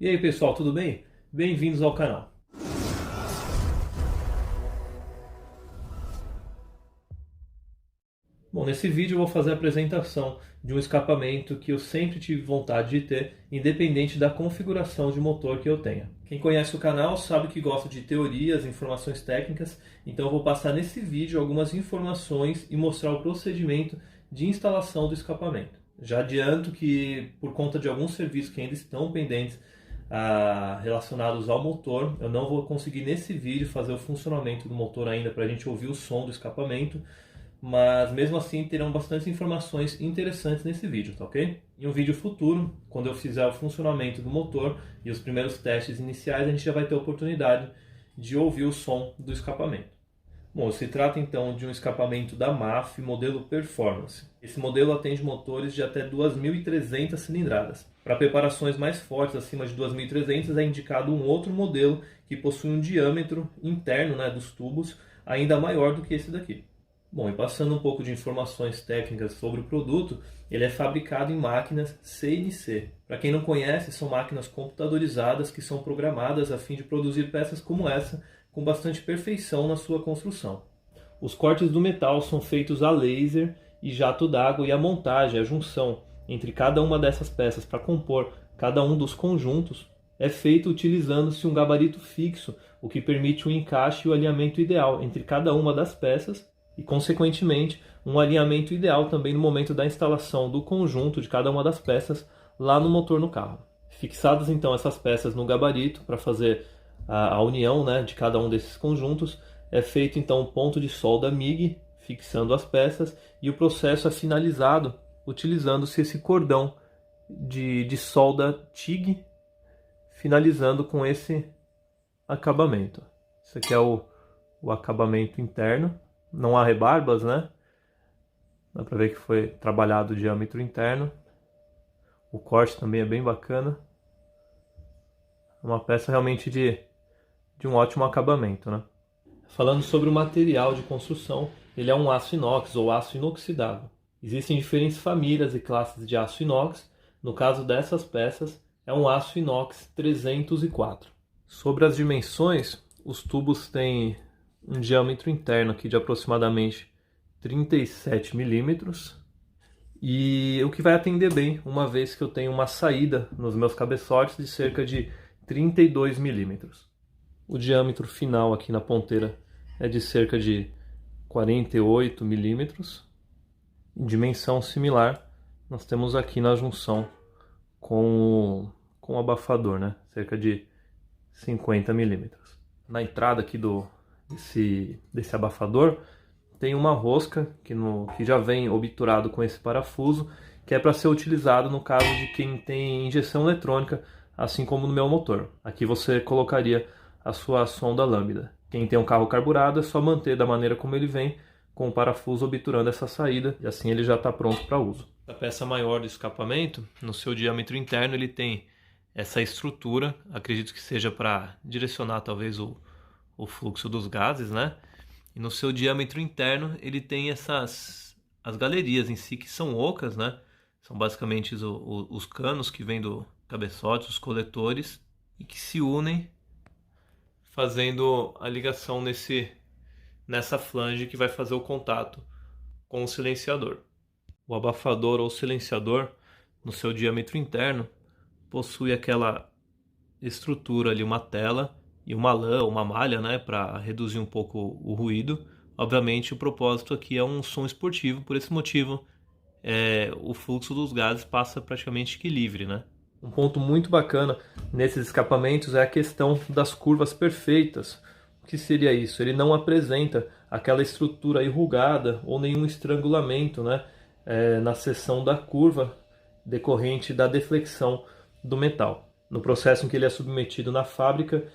E aí pessoal, tudo bem? Bem-vindos ao canal. Bom, nesse vídeo eu vou fazer a apresentação de um escapamento que eu sempre tive vontade de ter, independente da configuração de motor que eu tenha. Quem conhece o canal sabe que gosto de teorias, informações técnicas, então eu vou passar nesse vídeo algumas informações e mostrar o procedimento de instalação do escapamento. Já adianto que, por conta de alguns serviços que ainda estão pendentes relacionados ao motor, eu não vou conseguir nesse vídeo fazer o funcionamento do motor ainda para a gente ouvir o som do escapamento, mas mesmo assim terão bastante informações interessantes nesse vídeo, tá ok? Em um vídeo futuro, quando eu fizer o funcionamento do motor e os primeiros testes iniciais, a gente já vai ter a oportunidade de ouvir o som do escapamento. Bom, se trata então de um escapamento da MAF modelo Performance. Esse modelo atende motores de até 2.300 cilindradas. Para preparações mais fortes, acima de 2.300, é indicado um outro modelo que possui um diâmetro interno, dos tubos ainda maior do que esse daqui. Bom, e passando um pouco de informações técnicas sobre o produto, ele é fabricado em máquinas CNC. Para quem não conhece, são máquinas computadorizadas que são programadas a fim de produzir peças como essa, com bastante perfeição na sua construção. Os cortes do metal são feitos a laser e jato d'água, e a montagem, a junção entre cada uma dessas peças para compor cada um dos conjuntos é feito utilizando-se um gabarito fixo, o que permite o encaixe e o alinhamento ideal entre cada uma das peças e, consequentemente, um alinhamento ideal também no momento da instalação do conjunto de cada uma das peças lá no motor no carro. Fixadas então essas peças no gabarito para fazer a união, de cada um desses conjuntos, é feito então um ponto de solda MIG, fixando as peças, e o processo é finalizado utilizando-se esse cordão de solda TIG, finalizando com esse acabamento. Esse aqui é o acabamento interno. Não há rebarbas, né? Dá pra ver que foi trabalhado o diâmetro interno. O corte também é bem bacana. É uma peça realmente de um ótimo acabamento, né? Falando sobre o material de construção, ele é um aço inox ou aço inoxidável. Existem diferentes famílias e classes de aço inox. No caso dessas peças, é um aço inox 304. Sobre as dimensões, os tubos têm um diâmetro interno aqui de aproximadamente 37 milímetros, e o que vai atender bem, uma vez que eu tenho uma saída nos meus cabeçotes de cerca de 32 milímetros. O diâmetro final aqui na ponteira é de cerca de 48 milímetros. Em dimensão similar, nós temos aqui na junção com o abafador, cerca de 50 milímetros. Na entrada aqui desse abafador tem uma rosca que já vem obturado com esse parafuso, que é para ser utilizado no caso de quem tem injeção eletrônica, assim como no meu motor. Aqui você colocaria a sua sonda lambda. Quem tem um carro carburado é só manter da maneira como ele vem, com o parafuso obturando essa saída, e assim ele já está pronto para uso. A peça maior do escapamento, no seu diâmetro interno, ele tem essa estrutura, acredito que seja para direcionar talvez o fluxo dos gases, E no seu diâmetro interno ele tem as galerias em si, que são ocas, São basicamente os canos que vêm do cabeçote, os coletores, e que se unem fazendo a ligação nessa flange que vai fazer o contato com o silenciador. O abafador ou silenciador, no seu diâmetro interno, possui aquela estrutura ali, uma tela e uma lã, uma malha, para reduzir um pouco o ruído. Obviamente o propósito aqui é um som esportivo, por esse motivo o fluxo dos gases passa praticamente que livre, Um ponto muito bacana nesses escapamentos é a questão das curvas perfeitas. O que seria isso? Ele não apresenta aquela estrutura enrugada ou nenhum estrangulamento, na seção da curva decorrente da deflexão do metal. No processo em que ele é submetido na fábrica,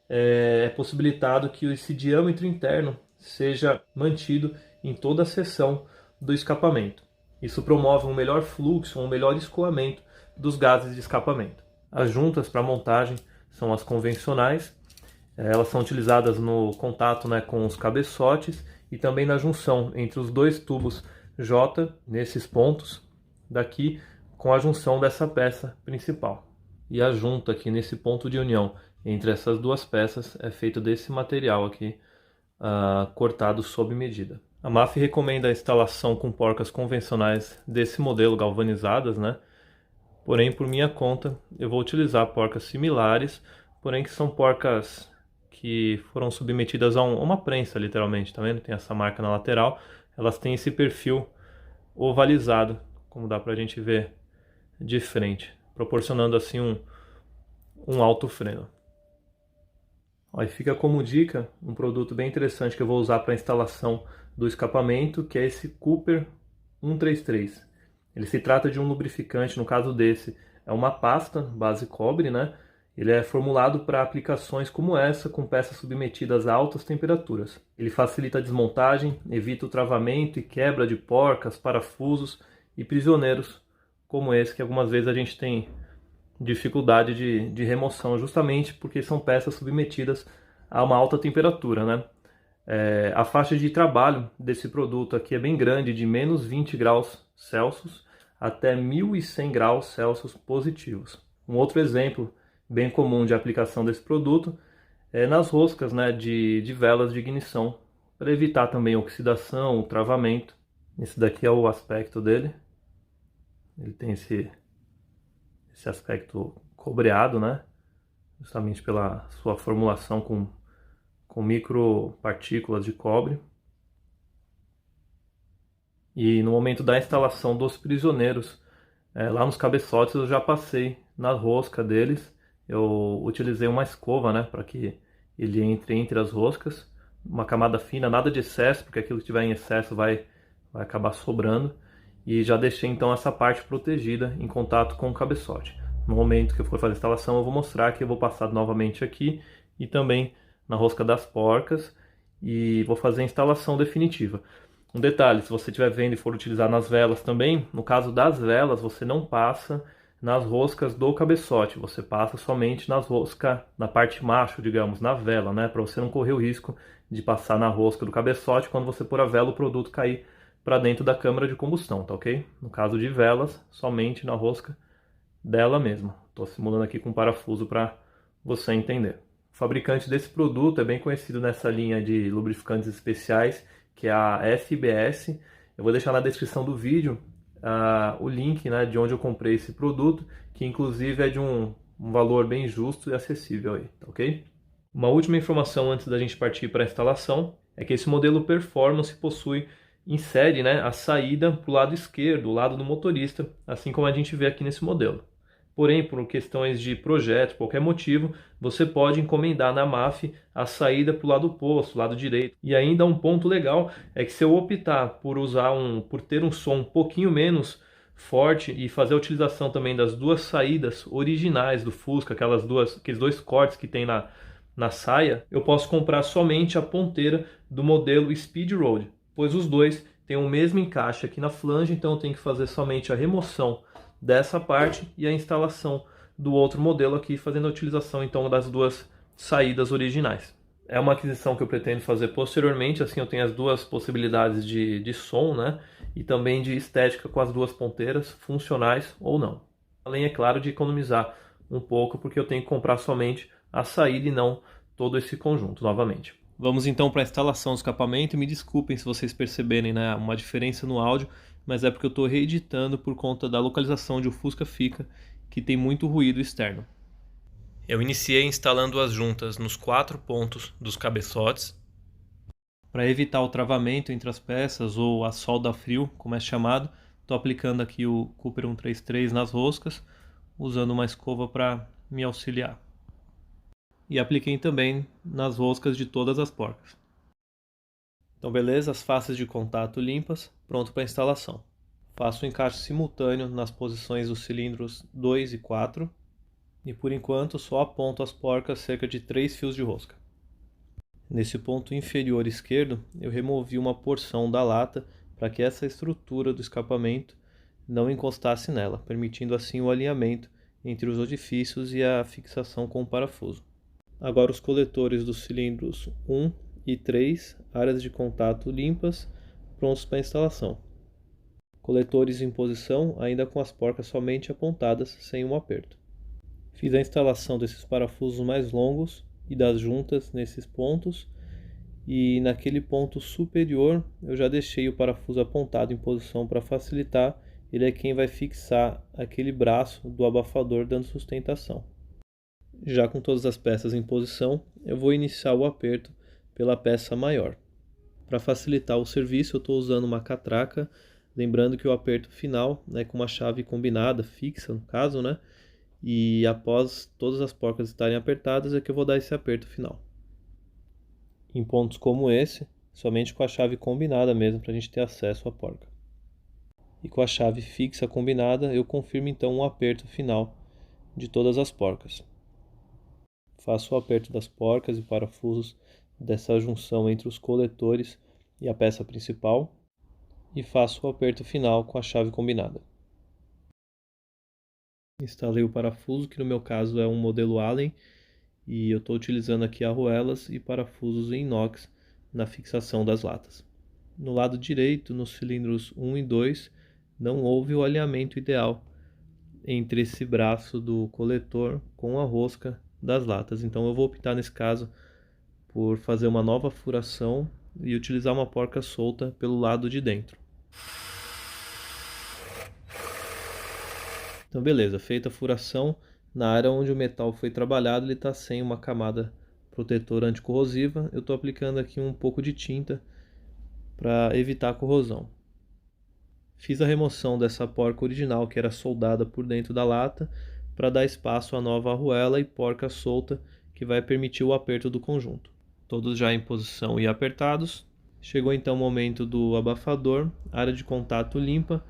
é possibilitado que esse diâmetro interno seja mantido em toda a seção do escapamento. Isso promove um melhor fluxo, um melhor escoamento dos gases de escapamento. As juntas para montagem são as convencionais. Elas são utilizadas no contato, com os cabeçotes e também na junção entre os dois tubos J, nesses pontos daqui, com a junção dessa peça principal. e a junta aqui nesse ponto de união entre essas duas peças é feito desse material aqui, cortado sob medida. A MAF recomenda a instalação com porcas convencionais desse modelo galvanizadas, né? Porém, por minha conta, eu vou utilizar porcas similares, porém que são porcas que foram submetidas a uma prensa, literalmente, tá vendo? Tem essa marca na lateral, elas têm esse perfil ovalizado, como dá pra gente ver de frente, proporcionando assim um alto freno. Aí fica como dica um produto bem interessante que eu vou usar para instalação do escapamento, que é esse Cooper 133. Ele se trata de um lubrificante, no caso desse, é uma pasta base cobre, né? Ele é formulado para aplicações como essa, com peças submetidas a altas temperaturas. Ele facilita a desmontagem, evita o travamento e quebra de porcas, parafusos e prisioneiros, como esse que algumas vezes a gente tem dificuldade de remoção, justamente porque são peças submetidas a uma alta temperatura, né? A faixa de trabalho desse produto aqui é bem grande, de menos 20 graus Celsius até 1100 graus Celsius positivos. Um outro exemplo bem comum de aplicação desse produto é nas roscas, né, de velas de ignição, para evitar também oxidação, travamento. Esse daqui é o aspecto dele. Ele tem esse aspecto cobreado, né? Justamente pela sua formulação com micropartículas de cobre. E no momento da instalação dos prisioneiros, lá nos cabeçotes eu já passei na rosca deles. Eu utilizei uma escova, né, para que ele entre as roscas. Uma camada fina, nada de excesso, porque aquilo que tiver em excesso vai acabar sobrando. E já deixei então essa parte protegida em contato com o cabeçote. No momento que eu for fazer a instalação, eu vou mostrar que eu vou passar novamente aqui e também na rosca das porcas e vou fazer a instalação definitiva. Um detalhe, se você estiver vendo e for utilizar nas velas também, no caso das velas, você não passa nas roscas do cabeçote, você passa somente nas roscas, na parte macho, digamos, na vela, né? Para você não correr o risco de passar na rosca do cabeçote, quando você pôr a vela, o produto cair para dentro da câmara de combustão, tá ok? No caso de velas, somente na rosca dela mesma. Estou simulando aqui com parafuso para você entender. O fabricante desse produto é bem conhecido nessa linha de lubrificantes especiais, que é a FBS. Eu vou deixar na descrição do vídeo o link, né, de onde eu comprei esse produto, que inclusive é de um valor bem justo e acessível aí, tá ok? Uma última informação antes da gente partir para a instalação é que esse modelo Performance possui em série, né, a saída para o lado esquerdo, o lado do motorista, assim como a gente vê aqui nesse modelo. Porém, por questões de projeto, qualquer motivo, você pode encomendar na MAF a saída para o lado oposto, lado direito. E ainda um ponto legal é que se eu optar por ter um som um pouquinho menos forte e fazer a utilização também das duas saídas originais do Fusca, aqueles dois cortes que tem na saia, eu posso comprar somente a ponteira do modelo Speed Road, pois os dois têm o mesmo encaixe aqui na flange, então eu tenho que fazer somente a remoção dessa parte e a instalação do outro modelo aqui, fazendo a utilização então das duas saídas originais. É uma aquisição que eu pretendo fazer posteriormente, assim eu tenho as duas possibilidades de som, né? E também de estética com as duas ponteiras, funcionais ou não. Além, é claro, de economizar um pouco, porque eu tenho que comprar somente a saída e não todo esse conjunto novamente. Vamos então para a instalação do escapamento. Me desculpem se vocês perceberem, né, uma diferença no áudio, mas é porque eu estou reeditando por conta da localização onde o Fusca fica, que tem muito ruído externo. Eu iniciei instalando as juntas nos 4 pontos dos cabeçotes. Para evitar o travamento entre as peças ou a solda a frio, como é chamado, estou aplicando aqui o Cooper 133 nas roscas, usando uma escova para me auxiliar. E apliquei também nas roscas de todas as porcas. Então beleza, as faces de contato limpas, pronto para instalação. Faço o encaixe simultâneo nas posições dos cilindros 2 e 4 e por enquanto só aponto as porcas cerca de 3 fios de rosca. Nesse ponto inferior esquerdo eu removi uma porção da lata para que essa estrutura do escapamento não encostasse nela, permitindo assim o alinhamento entre os orifícios e a fixação com o parafuso. Agora os coletores dos cilindros 1 e 3, áreas de contato limpas, prontos para instalação. Coletores em posição, ainda com as porcas somente apontadas, sem um aperto. Fiz a instalação desses parafusos mais longos e das juntas nesses pontos, e naquele ponto superior eu já deixei o parafuso apontado em posição para facilitar. Ele é quem vai fixar aquele braço do abafador dando sustentação. Já com todas as peças em posição, eu vou iniciar o aperto pela peça maior. Para facilitar o serviço, eu estou usando uma catraca, lembrando que o aperto final é com uma chave combinada, fixa no caso, né? E após todas as porcas estarem apertadas é que eu vou dar esse aperto final. Em pontos como esse, somente com a chave combinada mesmo, para a gente ter acesso à porca. E com a chave fixa combinada, eu confirmo então o aperto final de todas as porcas. Faço o aperto das porcas e parafusos dessa junção entre os coletores e a peça principal, e faço o aperto final com a chave combinada. Instalei o parafuso, que no meu caso é um modelo Allen, e eu estou utilizando aqui arruelas e parafusos em inox na fixação das latas. No lado direito, nos cilindros 1 e 2, não houve o alinhamento ideal entre esse braço do coletor com a rosca das latas. Então eu vou optar nesse caso por fazer uma nova furação e utilizar uma porca solta pelo lado de dentro. Então beleza, feita a furação, na área onde o metal foi trabalhado ele está sem uma camada protetora anticorrosiva. Eu estou aplicando aqui um pouco de tinta para evitar a corrosão. Fiz a remoção dessa porca original que era soldada por dentro da lata para dar espaço à nova arruela e porca solta que vai permitir o aperto do conjunto. Todos já em posição e apertados. Chegou então o momento do abafador, área de contato limpa,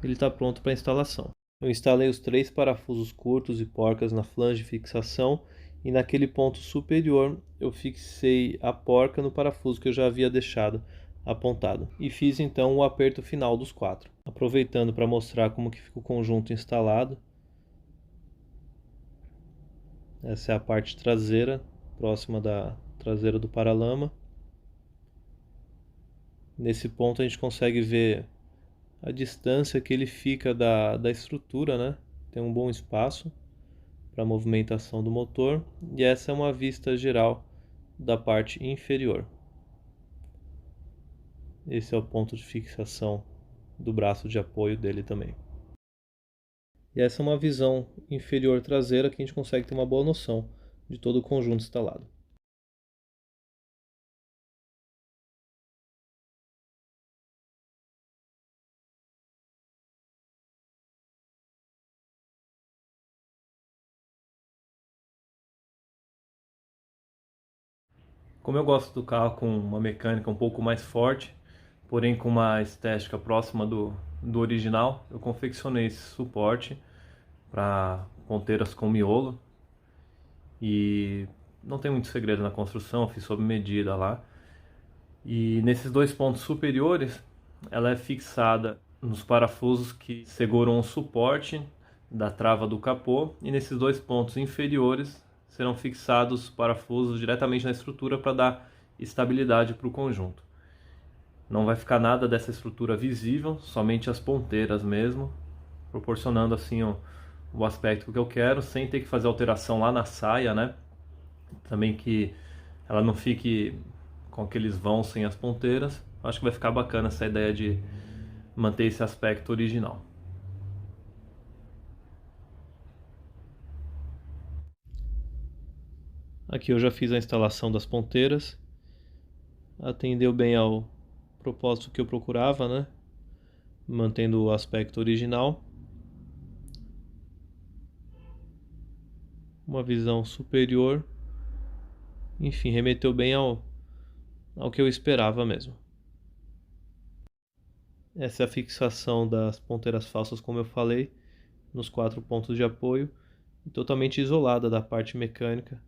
ele está pronto para instalação. Eu instalei os 3 parafusos curtos e porcas na flange de fixação, e naquele ponto superior eu fixei a porca no parafuso que eu já havia deixado apontado. E fiz então o aperto final dos 4. Aproveitando para mostrar como que fica o conjunto instalado. Essa é a parte traseira, próxima da traseira do paralama. Nesse ponto a gente consegue ver a distância que ele fica da estrutura, né? Tem um bom espaço para a movimentação do motor, e essa é uma vista geral da parte inferior. Esse é o ponto de fixação do braço de apoio dele também. E essa é uma visão inferior traseira que a gente consegue ter uma boa noção de todo o conjunto instalado. Como eu gosto do carro com uma mecânica um pouco mais forte, porém com uma estética próxima do original, eu confeccionei esse suporte para ponteiras com miolo. E não tem muito segredo na construção, fiz sob medida lá. E nesses 2 pontos superiores, ela é fixada nos parafusos que seguram o suporte da trava do capô, e nesses 2 pontos inferiores serão fixados parafusos diretamente na estrutura para dar estabilidade para o conjunto. Não vai ficar nada dessa estrutura visível, somente as ponteiras mesmo, proporcionando assim o aspecto que eu quero, sem ter que fazer alteração lá na saia, né? Também que ela não fique com aqueles vãos sem as ponteiras. Acho que vai ficar bacana essa ideia de manter esse aspecto original. Aqui eu já fiz a instalação das ponteiras. Atendeu bem ao propósito que eu procurava, né? Mantendo o aspecto original. Uma visão superior. Enfim, remeteu bem ao que eu esperava mesmo. Essa é a fixação das ponteiras falsas, como eu falei, nos 4 pontos de apoio, e totalmente isolada da parte mecânica,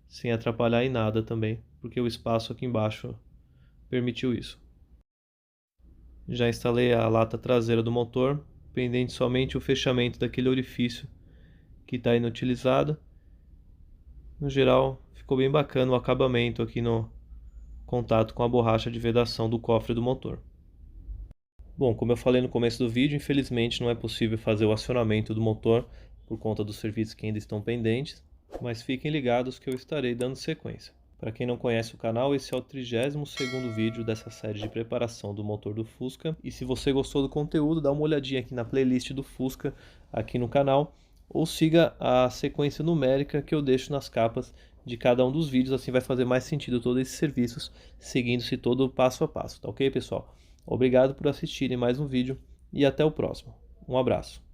sem atrapalhar em nada também, porque o espaço aqui embaixo permitiu isso. Já instalei a lata traseira do motor, pendente somente o fechamento daquele orifício que está inutilizado. No geral, ficou bem bacana o acabamento aqui no contato com a borracha de vedação do cofre do motor. Bom, como eu falei no começo do vídeo, infelizmente não é possível fazer o acionamento do motor por conta dos serviços que ainda estão pendentes, mas fiquem ligados que eu estarei dando sequência. Para quem não conhece o canal, esse é o 32º vídeo dessa série de preparação do motor do Fusca. E se você gostou do conteúdo, dá uma olhadinha aqui na playlist do Fusca aqui no canal, ou siga a sequência numérica que eu deixo nas capas de cada um dos vídeos, assim vai fazer mais sentido todos esses serviços, seguindo-se todo passo a passo, tá ok, pessoal? Obrigado por assistirem mais um vídeo e até o próximo. Um abraço.